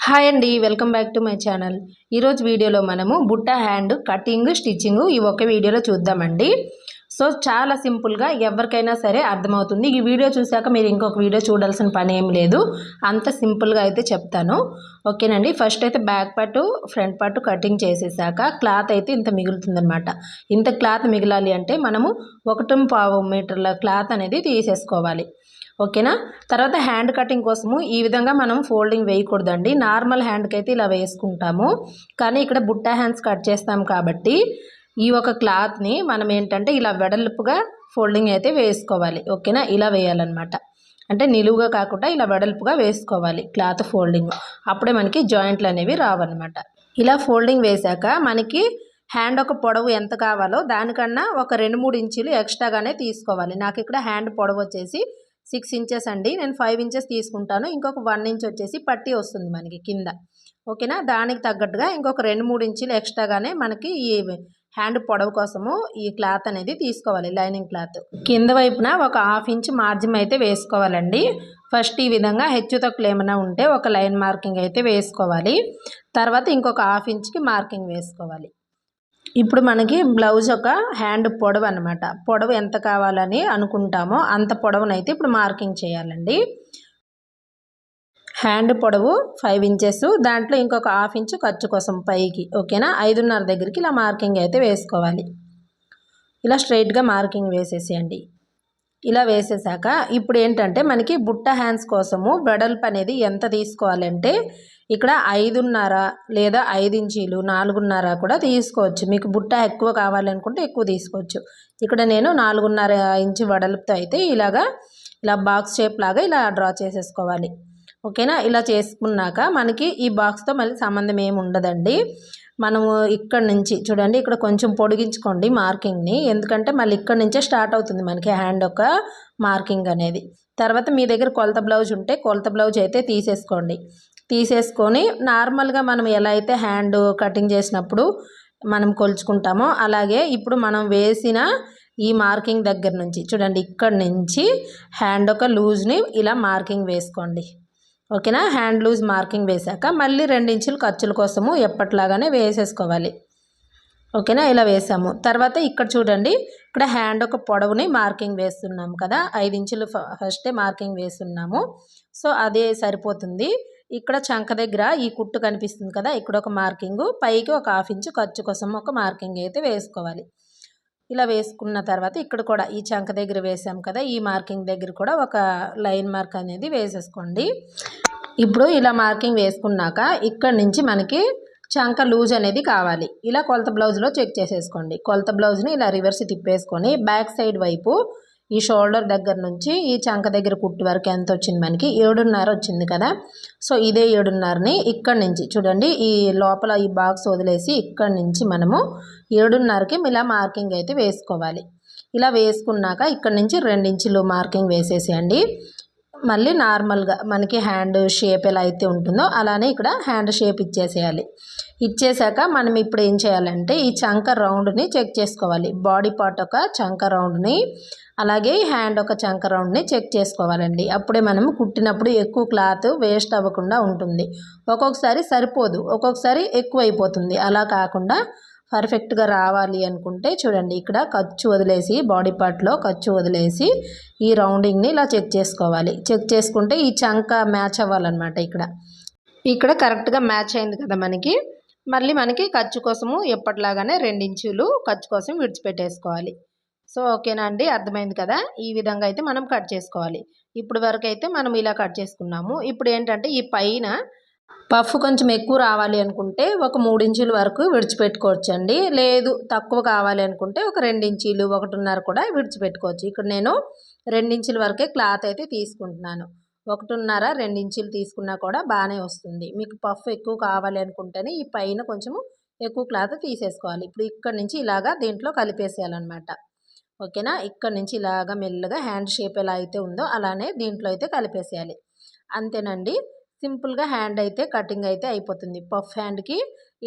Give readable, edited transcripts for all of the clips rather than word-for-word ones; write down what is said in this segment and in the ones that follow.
Hi అండి, welcome back to my channel. ఈరోజు వీడియోలో మనము బుట్ట హ్యాండ్ కటింగ్ స్టిచ్చింగ్ ఈ ఒక్క వీడియోలో చూద్దామండి. సో చాలా సింపుల్గా ఎవరికైనా సరే అర్థమవుతుంది. ఈ వీడియో చూశాక మీరు ఇంకొక వీడియో చూడాల్సిన పని ఏం లేదు, అంత సింపుల్గా అయితే చెప్తాను. ఓకేనండి. ఫస్ట్ అయితే back part front part cutting చేసేసాక క్లాత్ అయితే ఇంత మిగులుతుందనమాట. ఇంత క్లాత్ మిగలాలి అంటే మనము 1.5 మీటర్ల క్లాత్ అనేది తీసేసుకోవాలి. ఓకేనా. తర్వాత హ్యాండ్ కటింగ్ కోసము ఈ విధంగా మనం ఫోల్డింగ్ వేయకూడదండి. నార్మల్ హ్యాండ్కి అయితే ఇలా వేసుకుంటాము, కానీ ఇక్కడ బుట్టా హ్యాండ్స్ కట్ చేస్తాం కాబట్టి ఈ ఒక క్లాత్ని మనం ఏంటంటే ఇలా వెడల్పుగా ఫోల్డింగ్ అయితే వేసుకోవాలి. ఓకేనా. ఇలా వేయాలన్నమాట. అంటే నిలువుగా కాకుండా ఇలా వెడల్పుగా వేసుకోవాలి క్లాత్ ఫోల్డింగ్. అప్పుడే మనకి జాయింట్లు అనేవి రావన్నమాట. ఇలా ఫోల్డింగ్ వేశాక మనకి హ్యాండ్ ఒక పొడవు ఎంత కావాలో దానికన్నా ఒక 2-3 ఇంచులు ఎక్స్ట్రాగానే తీసుకోవాలి. నాకు ఇక్కడ హ్యాండ్ పొడవు వచ్చేసి 6 ఇంచెస్ అండి. నేను 5 ఇంచెస్ తీసుకుంటాను. ఇంకొక 1 ఇంచ్ వచ్చేసి పట్టీ వస్తుంది మనకి కింద. ఓకేనా. దానికి తగ్గట్టుగా ఇంకొక 2-3 ఇంచులు ఎక్స్ట్రాగానే మనకి ఈ హ్యాండ్ పొడవు కోసము ఈ క్లాత్ అనేది తీసుకోవాలి. లైనింగ్ క్లాత్ కింద వైపున ఒక 1/2 ఇంచ్ మార్జిన్ అయితే వేసుకోవాలండి. ఫస్ట్ ఈ విధంగా హెచ్చు తక్కువలు ఏమైనా ఉంటే ఒక లైన్ మార్కింగ్ అయితే వేసుకోవాలి. తర్వాత ఇంకొక 1/2 ఇంచ్కి మార్కింగ్ వేసుకోవాలి. ఇప్పుడు మనకి బ్లౌజ్ ఒక హ్యాండ్ పొడవు అనమాట. పొడవు ఎంత కావాలని అనుకుంటామో అంత పొడవునైతే ఇప్పుడు మార్కింగ్ చేయాలండి. హ్యాండ్ పొడవు 5 ఇంచెస్, దాంట్లో ఇంకొక 1/2 ఇంచు ఖర్చు కోసం పైకి. ఓకేనా. 5.5 దగ్గరికి ఇలా మార్కింగ్ అయితే వేసుకోవాలి. ఇలా స్ట్రైట్గా మార్కింగ్ వేసేసేయండి. ఇలా వేసేసాక ఇప్పుడు ఏంటంటే మనకి బుట్ట హ్యాండ్స్ కోసము వెడల్పు అనేది ఎంత తీసుకోవాలంటే ఇక్కడ 5.5 లేదా 5 ఇంచీలు 4.5 కూడా తీసుకోవచ్చు. మీకు బుట్ట ఎక్కువ కావాలనుకుంటే ఎక్కువ తీసుకోవచ్చు. ఇక్కడ నేను 4.5 ఇంచు వెడల్పుతో అయితే ఇలా బాక్స్ షేప్ లాగా ఇలా డ్రా చేసేసుకోవాలి. ఓకేనా. ఇలా చేసుకున్నాక మనకి ఈ బాక్స్తో మళ్ళీ సంబంధం ఏమి ఉండదండి. మనము ఇక్కడ నుంచి చూడండి, ఇక్కడ కొంచెం పొడిగించుకోండి మార్కింగ్ని, ఎందుకంటే మళ్ళీ ఇక్కడ నుంచే స్టార్ట్ అవుతుంది మనకి హ్యాండ్ ఒక మార్కింగ్ అనేది. తర్వాత మీ దగ్గర కొలత బ్లౌజ్ ఉంటే కొలత బ్లౌజ్ అయితే తీసేసుకొని నార్మల్గా మనం ఎలా అయితే హ్యాండ్ కటింగ్ చేసినప్పుడు మనం కొలుచుకుంటామో అలాగే ఇప్పుడు మనం వేసిన ఈ మార్కింగ్ దగ్గర నుంచి చూడండి, ఇక్కడ నుంచి హ్యాండ్ ఒక లూజ్ని ఇలా మార్కింగ్ వేసుకోండి. ఓకేనా. హ్యాండ్ లూజ్ మార్కింగ్ వేశాక మళ్ళీ 2 ఇంచులు ఖర్చుల కోసము ఎప్పట్లాగానే వేసేసుకోవాలి. ఓకేనా. ఇలా వేసాము. తర్వాత ఇక్కడ చూడండి, ఇక్కడ హ్యాండ్ ఒక పొడవుని మార్కింగ్ వేస్తున్నాము కదా, 5 ఇంచులు ఫస్టే మార్కింగ్ వేస్తున్నాము. సో అదే సరిపోతుంది. ఇక్కడ చంక దగ్గర ఈ కుట్టు కనిపిస్తుంది కదా, ఇక్కడ ఒక మార్కింగు, పైకి ఒక 1/2 ఇంచు ఖర్చు కోసం ఒక మార్కింగ్ అయితే వేసుకోవాలి. ఇలా వేసుకున్న తర్వాత ఇక్కడ కూడా ఈ చంక దగ్గర వేసాం కదా, ఈ మార్కింగ్ దగ్గర కూడా ఒక లైన్ మార్క్ అనేది వేసేసుకోండి. ఇప్పుడు ఇలా మార్కింగ్ వేసుకున్నాక ఇక్కడ నుంచి మనకి చంక లూజ్ అనేది కావాలి. ఇలా కొలత బ్లౌజ్లో చెక్ చేసేసుకోండి. కొలత బ్లౌజ్ని ఇలా రివర్స్ తిప్పేసుకొని బ్యాక్ సైడ్ వైపు ఈ షోల్డర్ దగ్గర నుంచి ఈ చంక దగ్గర కుట్టు వరకు ఎంత వచ్చింది మనకి 7.5 వచ్చింది కదా. సో ఇదే 7.5ని ఇక్కడ నుంచి చూడండి, ఈ లోపల ఈ బాక్స్ వదిలేసి ఇక్కడ నుంచి మనము 7.5కి ఇలా మార్కింగ్ అయితే వేసుకోవాలి. ఇలా వేసుకున్నాక ఇక్కడ నుంచి 2 ఇంచులు మార్కింగ్ వేసేసేయండి. మళ్ళీ నార్మల్గా మనకి హ్యాండ్ షేప్ ఎలా అయితే ఉంటుందో అలానే ఇక్కడ హ్యాండ్ షేప్ ఇచ్చేసేయాలి. ఇచ్చేసాక మనం ఇప్పుడు ఏం చేయాలంటే ఈ చంక రౌండ్ని చెక్ చేసుకోవాలి. బాడీ పార్ట్ ఒక చంక రౌండ్ని అలాగే హ్యాండ్ ఒక చంక రౌండ్ని చెక్ చేసుకోవాలండి. అప్పుడే మనం కుట్టినప్పుడు ఎక్కువ క్లాత్ వేస్ట్ అవ్వకుండా ఉంటుంది. ఒక్కొక్కసారి సరిపోదు, ఒక్కొక్కసారి ఎక్కువ అయిపోతుంది. అలా కాకుండా పర్ఫెక్ట్గా రావాలి అనుకుంటే చూడండి, ఇక్కడ ఖర్చు వదిలేసి బాడీ పార్ట్లో ఖర్చు వదిలేసి ఈ రౌండింగ్ని ఇలా చెక్ చేసుకోవాలి. చెక్ చేసుకుంటే ఈ చంక మ్యాచ్ అవ్వాలన్నమాట. ఇక్కడ కరెక్ట్గా మ్యాచ్ అయింది కదా మనకి. మళ్ళీ మనకి ఖర్చు కోసము ఎప్పటిలాగానే 2 ఇంచులు ఖర్చు కోసం విడిచిపెట్టేసుకోవాలి. సో ఓకేనా అండి, అర్థమైంది కదా. ఈ విధంగా అయితే మనం కట్ చేసుకోవాలి. ఇప్పుడు వరకు అయితే మనం ఇలా కట్ చేసుకున్నాము. ఇప్పుడు ఏంటంటే ఈ పైన పఫ్ కొంచెం ఎక్కువ రావాలి అనుకుంటే ఒక 3 ఇంచుల వరకు విడిచిపెట్టుకోవచ్చండి. లేదు తక్కువ కావాలి అనుకుంటే ఒక 2 ఇంచీలు 1.5 కూడా విడిచిపెట్టుకోవచ్చు. ఇక్కడ నేను 2 ఇంచుల వరకే క్లాత్ అయితే తీసుకుంటున్నాను. 1.5 2 ఇంచులు తీసుకున్నా కూడా బాగానే వస్తుంది. మీకు పఫ్ ఎక్కువ కావాలి అనుకుంటేనే ఈ పైన కొంచెము ఎక్కువ క్లాత్ తీసేసుకోవాలి. ఇప్పుడు ఇక్కడ నుంచి ఇలాగా దీంట్లో కలిపేసేయాలన్నమాట. ఓకేనా. ఇక్కడ నుంచి ఇలాగా మెల్లగా హ్యాండ్ షేప్ ఎలా అయితే ఉందో అలానే దీంట్లో అయితే కలిపేసేయాలి. అంతేనండి, సింపుల్గా హ్యాండ్ అయితే కటింగ్ అయితే అయిపోతుంది. పఫ్ హ్యాండ్కి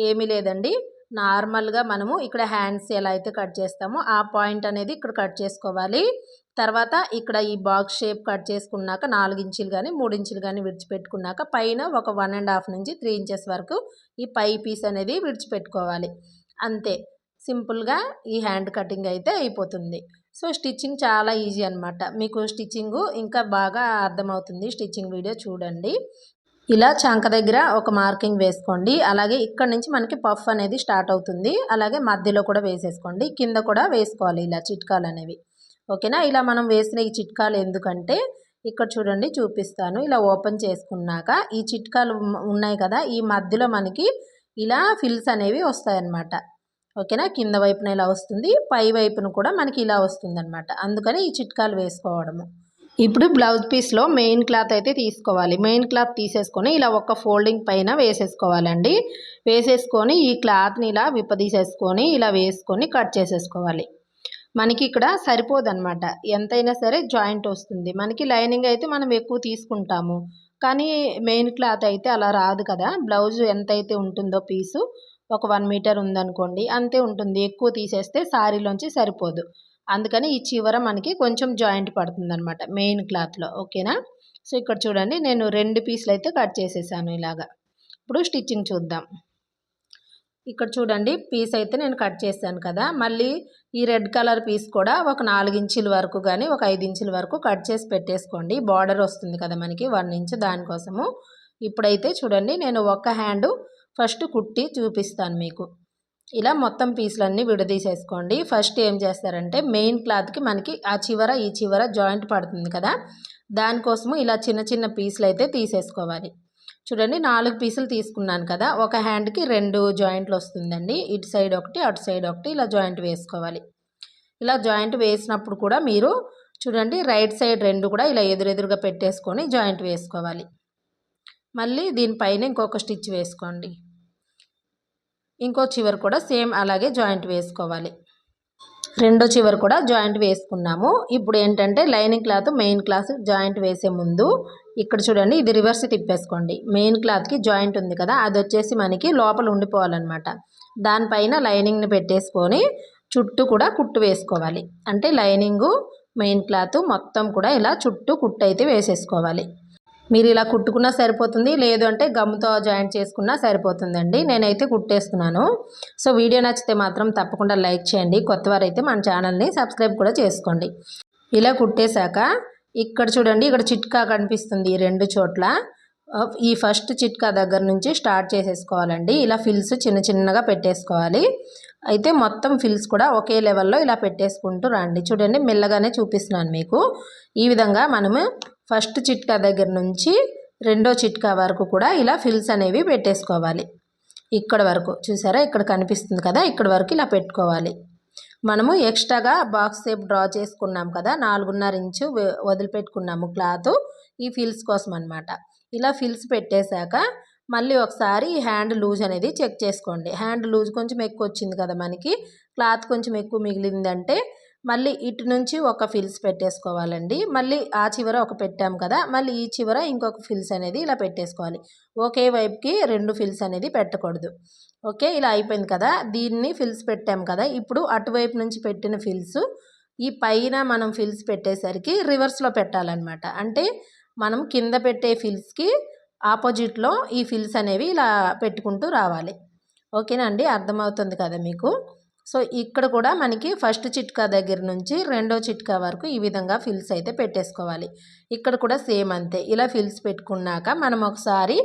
ఏమీ లేదండి. నార్మల్గా మనము ఇక్కడ హ్యాండ్స్ ఎలా అయితే కట్ చేస్తామో ఆ పాయింట్ అనేది ఇక్కడ కట్ చేసుకోవాలి. తర్వాత ఇక్కడ ఈ బాక్స్ షేప్ కట్ చేసుకున్నాక 4 ఇంచులు కానీ 3 ఇంచులు కానీ విడిచిపెట్టుకున్నాక పైన ఒక 1.5 నుంచి 3 ఇంచెస్ వరకు ఈ పై పీస్ అనేది విడిచిపెట్టుకోవాలి. అంతే, సింపుల్గా ఈ హ్యాండ్ కటింగ్ అయితే అయిపోతుంది. సో స్టిచ్చింగ్ చాలా ఈజీ అనమాట. మీకు స్టిచ్చింగ్ ఇంకా బాగా అర్థమవుతుంది, స్టిచ్చింగ్ వీడియో చూడండి. ఇలా చంక దగ్గర ఒక మార్కింగ్ వేసుకోండి. అలాగే ఇక్కడ నుంచి మనకి పఫ్ అనేది స్టార్ట్ అవుతుంది. అలాగే మధ్యలో కూడా వేసేసుకోండి, కింద కూడా వేసుకోవాలి ఇలా చిట్కాలు అనేవి. ఓకేనా. ఇలా మనం వేసిన ఈ చిట్కాలు ఎందుకంటే ఇక్కడ చూడండి చూపిస్తాను. ఇలా ఓపెన్ చేసుకున్నాక ఈ చిట్కాలు ఉన్నాయి కదా, ఈ మధ్యలో మనకి ఇలా ఫిల్స్ అనేవి వస్తాయన్నమాట. ఓకేనా. కింద వైపున ఇలా వస్తుంది, పై వైపున కూడా మనకి ఇలా వస్తుంది అనమాట. అందుకని ఈ చిట్కాలు వేసుకోవడము. ఇప్పుడు బ్లౌజ్ పీస్లో మెయిన్ క్లాత్ అయితే తీసుకోవాలి. మెయిన్ క్లాత్ తీసేసుకొని ఇలా ఒక ఫోల్డింగ్ పైన వేసేసుకోవాలండి. వేసేసుకొని ఈ క్లాత్ని ఇలా విప్పదీసేసుకొని ఇలా వేసుకొని కట్ చేసేసుకోవాలి. మనకి ఇక్కడ సరిపోదన్నమాట, ఎంతైనా సరే జాయింట్ వస్తుంది. మనకి లైనింగ్ అయితే మనం ఎక్కువ తీసుకుంటాము, కానీ మెయిన్ క్లాత్ అయితే అలా రాదు కదా. బ్లౌజ్ ఎంతైతే ఉంటుందో పీసు ఒక 1 మీటర్ ఉందనుకోండి, అంతే ఉంటుంది. ఎక్కువ తీసేస్తే శారీలోంచి సరిపోదు. అందుకని ఈ చివర మనకి కొంచెం జాయింట్ పడుతుంది అనమాట మెయిన్ క్లాత్లో. ఓకేనా. సో ఇక్కడ చూడండి నేను 2 పీసులు అయితే కట్ చేసేసాను ఇలాగా. ఇప్పుడు స్టిచ్చింగ్ చూద్దాం. ఇక్కడ చూడండి పీస్ అయితే నేను కట్ చేశాను కదా. మళ్ళీ ఈ రెడ్ కలర్ పీస్ కూడా ఒక 4 ఇంచుల వరకు కానీ ఒక 5 ఇంచుల వరకు కట్ చేసి పెట్టేసుకోండి. బార్డర్ వస్తుంది కదా మనకి 1 ఇంచ్, దానికోసము. ఇప్పుడైతే చూడండి నేను ఒక హ్యాండ్ ఫస్ట్ కుట్టి చూపిస్తాను మీకు. ఇలా మొత్తం పీసులన్నీ విడదీసేసుకోండి. ఫస్ట్ ఏం చేస్తారంటే మెయిన్ క్లాత్కి మనకి ఆ చివర ఈ చివర జాయింట్ పడుతుంది కదా, దానికోసము ఇలా చిన్న చిన్న పీసులు అయితే తీసేసుకోవాలి. చూడండి 4 పీసులు తీసుకున్నాను కదా, ఒక హ్యాండ్కి 2 జాయింట్లు వస్తుందండి. ఇటు సైడ్ ఒకటి అటు సైడ్ ఒకటి ఇలా జాయింట్ వేసుకోవాలి. ఇలా జాయింట్ వేసినప్పుడు కూడా మీరు చూడండి రైట్ సైడ్ 2 కూడా ఇలా ఎదురెదురుగా పెట్టేసుకొని జాయింట్ వేసుకోవాలి. మళ్ళీ దీనిపైన ఇంకొక స్టిచ్ వేసుకోండి. ఇంకో చివర కూడా సేమ్ అలాగే జాయింట్ వేసుకోవాలి. రెండో చివర కూడా జాయింట్ వేసుకున్నాము. ఇప్పుడు ఏంటంటే lining cloth main cloth joint వేసే ముందు ఇక్కడ చూడండి ఇది రివర్స్ తిప్పేసుకోండి. మెయిన్ క్లాత్కి జాయింట్ ఉంది కదా, అది వచ్చేసి మనకి లోపల ఉండిపోవాలన్నమాట. దానిపైన లైనింగ్ని పెట్టేసుకొని చుట్టూ కూడా కుట్టు వేసుకోవాలి. అంటే లైనింగు మెయిన్ క్లాత్ మొత్తం కూడా ఇలా చుట్టూ కుట్టు అయితే వేసేసుకోవాలి. మీరు ఇలా కుట్టుకున్నా సరిపోతుంది, లేదు అంటే గమ్తో జాయింట్ చేసుకున్నా సరిపోతుందండి. నేనైతే కుట్టేస్తున్నాను. సో వీడియో నచ్చితే మాత్రం తప్పకుండా లైక్ చేయండి. కొత్తవారైతే మన ఛానల్ని సబ్స్క్రైబ్ కూడా చేసుకోండి. ఇలా కుట్టేశాక ఇక్కడ చూడండి ఇక్కడ చిట్కా కనిపిస్తుంది ఈ 2 చోట్ల. ఈ ఫస్ట్ చిట్కా దగ్గర నుంచి స్టార్ట్ చేసేసుకోవాలండి. ఇలా ఫిల్స్ చిన్న చిన్నగా పెట్టేసుకోవాలి. అయితే మొత్తం ఫిల్స్ కూడా ఒకే లెవెల్లో ఇలా పెట్టేసుకుంటూ రండి. చూడండి మెల్లగానే చూపిస్తున్నాను మీకు. ఈ విధంగా మనము ఫస్ట్ చిట్కా దగ్గర నుంచి రెండో చిట్కా వరకు కూడా ఇలా ఫిల్స్ అనేవి పెట్టేసుకోవాలి. ఇక్కడ వరకు చూసారా, ఇక్కడ కనిపిస్తుంది కదా, ఇక్కడ వరకు ఇలా పెట్టుకోవాలి. మనము ఎక్స్ట్రాగా బాక్స్ షేప్ డ్రా చేసుకున్నాం కదా, 4.5 ఇంచు వదిలిపెట్టుకున్నాము క్లాత్ ఈ ఫిల్స్ కోసం అనమాట. ఇలా ఫిల్స్ పెట్టేశాక మళ్ళీ ఒకసారి హ్యాండ్ లూజ్ అనేది చెక్ చేసుకోండి. హ్యాండ్ లూజ్ కొంచెం ఎక్కువ వచ్చింది కదా మనకి, క్లాత్ కొంచెం ఎక్కువ మిగిలిందంటే మళ్ళీ ఇటు నుంచి ఒక ఫిల్స్ పెట్టేసుకోవాలండి. మళ్ళీ ఆ చివర ఒక పెట్టాం కదా, మళ్ళీ ఈ చివర ఇంకొక ఫిల్స్ అనేది ఇలా పెట్టేసుకోవాలి. ఒకే వైపుకి 2 ఫిల్స్ అనేది పెట్టకూడదు. ఓకే, ఇలా అయిపోయింది కదా. దీన్ని ఫిల్స్ పెట్టాం కదా, ఇప్పుడు అటువైపు నుంచి పెట్టిన ఫిల్స్ ఈ పైన మనం ఫిల్స్ పెట్టేసరికి రివర్స్లో పెట్టాలన్నమాట. అంటే మనం కింద పెట్టే ఫిల్స్కి ఆపోజిట్లో ఈ ఫిల్స్ అనేవి ఇలా పెట్టుకుంటూ రావాలి. ఓకేనా అండి, అర్థమవుతుంది కదా మీకు. సో ఇక్కడ కూడా మనకి ఫస్ట్ చిట్కా దగ్గర నుంచి రెండో చిట్కా వరకు ఈ విధంగా ఫిల్స్ అయితే పెట్టేసుకోవాలి. ఇక్కడ కూడా సేమ్ అంతే. ఇలా ఫిల్స్ పెట్టుకున్నాక మనం ఒకసారి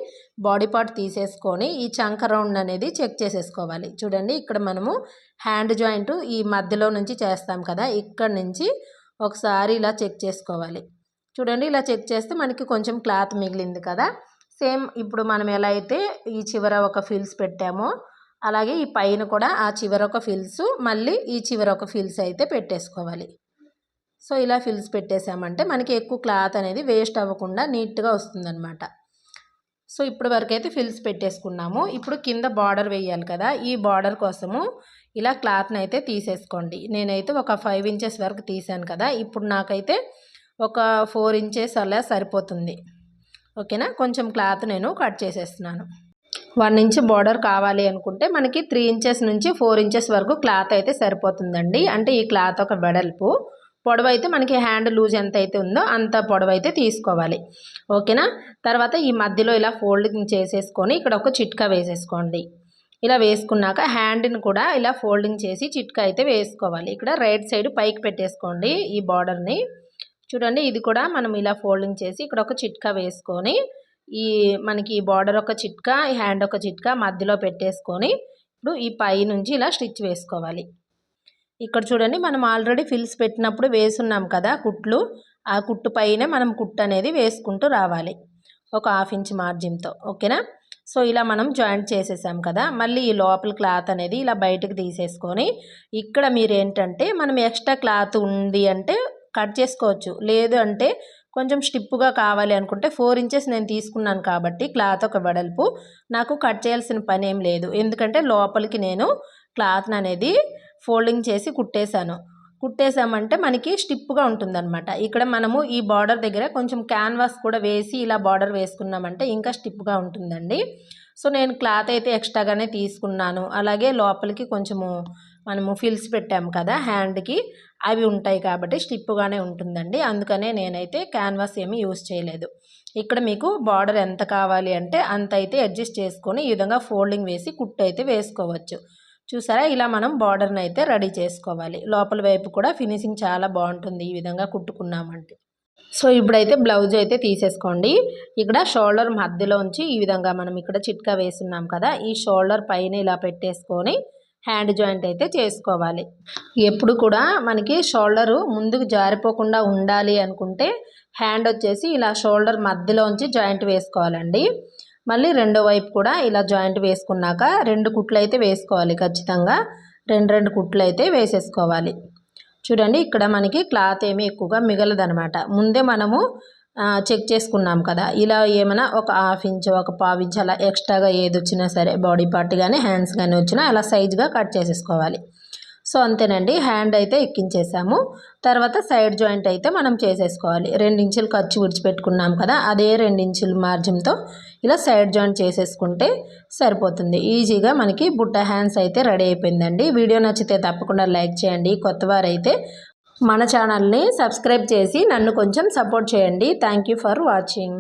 బాడీ పార్ట్ తీసేసుకొని ఈ చంక రౌండ్ అనేది చెక్ చేసేసుకోవాలి. చూడండి ఇక్కడ మనము హ్యాండ్ జాయింట్ ఈ మధ్యలో నుంచి చేస్తాం కదా, ఇక్కడ నుంచి ఒకసారి ఇలా చెక్ చేసుకోవాలి. చూడండి ఇలా చెక్ చేస్తే మనకి కొంచెం క్లాత్ మిగిలింది కదా. సేమ్ ఇప్పుడు మనం ఎలా అయితే ఈ చివర ఒక ఫిల్స్ పెట్టామో అలాగే ఈ పైన కూడా ఆ చివర ఒక ఫిల్స్ మళ్ళీ ఈ చివర ఒక ఫిల్స్ అయితే పెట్టేసుకోవాలి. సో ఇలా ఫిల్స్ పెట్టేసామంటే మనకి ఎక్కువ క్లాత్ అనేది వేస్ట్ అవ్వకుండా నీట్గా వస్తుందన్నమాట. సో ఇప్పటి వరకు అయితే ఫిల్స్ పెట్టేసుకున్నాము. ఇప్పుడు కింద బార్డర్ వేయాలి కదా, ఈ బార్డర్ కోసము ఇలా క్లాత్ని అయితే తీసేసుకోండి. నేనైతే ఒక 5 ఇంచెస్ వరకు తీసాను కదా, ఇప్పుడు నాకైతే ఒక 4 ఇంచెస్ అలా సరిపోతుంది. ఓకేనా, కొంచెం క్లాత్ నేను కట్ చేసేస్తున్నాను. 1 ఇంచ్ బార్డర్ కావాలి అనుకుంటే మనకి 3 ఇంచెస్ నుంచి 4 ఇంచెస్ వరకు క్లాత్ అయితే సరిపోతుందండి. అంటే ఈ క్లాత్ ఒక వెడల్పు, పొడవు అయితే మనకి హ్యాండ్ లూజ్ ఎంత అయితే ఉందో అంత పొడవు అయితే తీసుకోవాలి. ఓకేనా. తర్వాత ఈ మధ్యలో ఇలా ఫోల్డింగ్ చేసేసుకొని ఇక్కడ ఒక చిట్కా వేసేసుకోండి. ఇలా వేసుకున్నాక హ్యాండ్ని కూడా ఇలా ఫోల్డింగ్ చేసి చిట్కా అయితే వేసుకోవాలి. ఇక్కడ రైట్ సైడ్ పైకి పెట్టేసుకోండి ఈ బార్డర్ని. చూడండి ఇది కూడా మనం ఇలా ఫోల్డింగ్ చేసి ఇక్కడ ఒక చిట్కా వేసుకొని మనకి ఈ బార్డర్ ఒక చిట్కా, ఈ హ్యాండ్ ఒక చిట్కా మధ్యలో పెట్టేసుకొని ఇప్పుడు ఈ పై నుంచి ఇలా స్టిచ్ వేసుకోవాలి. ఇక్కడ చూడండి మనం ఆల్రెడీ ఫిల్స్ పెట్టినప్పుడు వేసున్నాం కదా కుట్లు, ఆ కుట్టు పైనే మనం కుట్టు అనేది వేసుకుంటూ రావాలి ఒక 1/2 ఇంచ్ మార్జిన్తో. ఓకేనా. సో ఇలా మనం జాయింట్ చేసేసాం కదా. మళ్ళీ ఈ లోపల క్లాత్ అనేది ఇలా బయటకు తీసేసుకొని ఇక్కడ మీరు ఏంటంటే మనం ఎక్స్ట్రా క్లాత్ ఉంది అంటే కట్ చేసుకోవచ్చు. లేదు అంటే కొంచెం స్టిప్పుగా కావాలి అనుకుంటే 4 ఇంచెస్ నేను తీసుకున్నాను కాబట్టి క్లాత్ ఒక వెడల్పు, నాకు కట్ చేయాల్సిన పని ఏం లేదు. ఎందుకంటే లోపలికి నేను క్లాత్ని అనేది ఫోల్డింగ్ చేసి కుట్టేసామంటే మనకి స్టిప్గా ఉంటుందన్నమాట. ఇక్కడ మనము ఈ బార్డర్ దగ్గర కొంచెం క్యాన్వాస్ కూడా వేసి ఇలా బార్డర్ వేసుకున్నామంటే ఇంకా స్టిప్గా ఉంటుందండి. సో నేను క్లాత్ అయితే ఎక్స్ట్రాగానే తీసుకున్నాను. అలాగే లోపలికి కొంచెము మనము ఫిల్స్ పెట్టాము కదా హ్యాండ్కి, అవి ఉంటాయి కాబట్టి స్టిప్గానే ఉంటుందండి. అందుకనే నేనైతే క్యాన్వాస్ ఏమీ యూజ్ చేయలేదు. ఇక్కడ మీకు బార్డర్ ఎంత కావాలి అంటే అంత అయితే అడ్జస్ట్ చేసుకొని ఈ విధంగా ఫోల్డింగ్ వేసి కుట్టు అయితే వేసుకోవచ్చు. చూసారా, ఇలా మనం బార్డర్ని అయితే రెడీ చేసుకోవాలి. లోపల వైపు కూడా ఫినిషింగ్ చాలా బాగుంటుంది ఈ విధంగా కుట్టుకున్నామంటే. సో ఇప్పుడైతే బ్లౌజ్ అయితే తీసేసుకోండి. ఇక్కడ షోల్డర్ మధ్యలోంచి ఈ విధంగా మనం ఇక్కడ చిట్కా వేస్తున్నాం కదా, ఈ షోల్డర్ పైన ఇలా పెట్టేసుకొని హ్యాండ్ జాయింట్ అయితే చేసుకోవాలి. ఎప్పుడు కూడా మనకి షోల్డరు ముందుకు జారిపోకుండా ఉండాలి అనుకుంటే హ్యాండ్ వచ్చేసి ఇలా షోల్డర్ మధ్యలోంచి జాయింట్ వేసుకోవాలండి. మళ్ళీ రెండో వైపు కూడా ఇలా జాయింట్ వేసుకున్నాక 2 కుట్లు అయితే వేసుకోవాలి ఖచ్చితంగా. 2 కుట్లు అయితే వేసేసుకోవాలి. చూడండి ఇక్కడ మనకి క్లాత్ ఏమీ ఎక్కువగా మిగలదనమాట. ముందే మనము చెక్ చేసుకున్నాం కదా, ఇలా ఏమైనా ఒక 1/2 ఇంచ్, ఒక 1/4 ఇంచ్ అలా ఎక్స్ట్రాగా ఏది వచ్చినా సరే బాడీ పార్ట్ కానీ హ్యాండ్స్ కానీ వచ్చినా అలా సైజ్గా కట్ చేసేసుకోవాలి. సో అంతేనండి, హ్యాండ్ అయితే ఎక్కించేసాము. తర్వాత సైడ్ జాయింట్ అయితే మనం చేసేసుకోవాలి. 2 ఇంచులు ఖర్చు విడిచిపెట్టుకున్నాం కదా, అదే 2 ఇంచుల మార్జిన్తో ఇలా సైడ్ జాయింట్ చేసేసుకుంటే సరిపోతుంది. ఈజీగా మనకి బుట్ట హ్యాండ్స్ అయితే రెడీ అయిపోయిందండి. వీడియో నచ్చితే తప్పకుండా లైక్ చేయండి. కొత్తవారైతే మన ఛానల్ని సబ్స్క్రైబ్ చేసి నన్ను కొంచెం సపోర్ట్ చేయండి. Thank you for watching.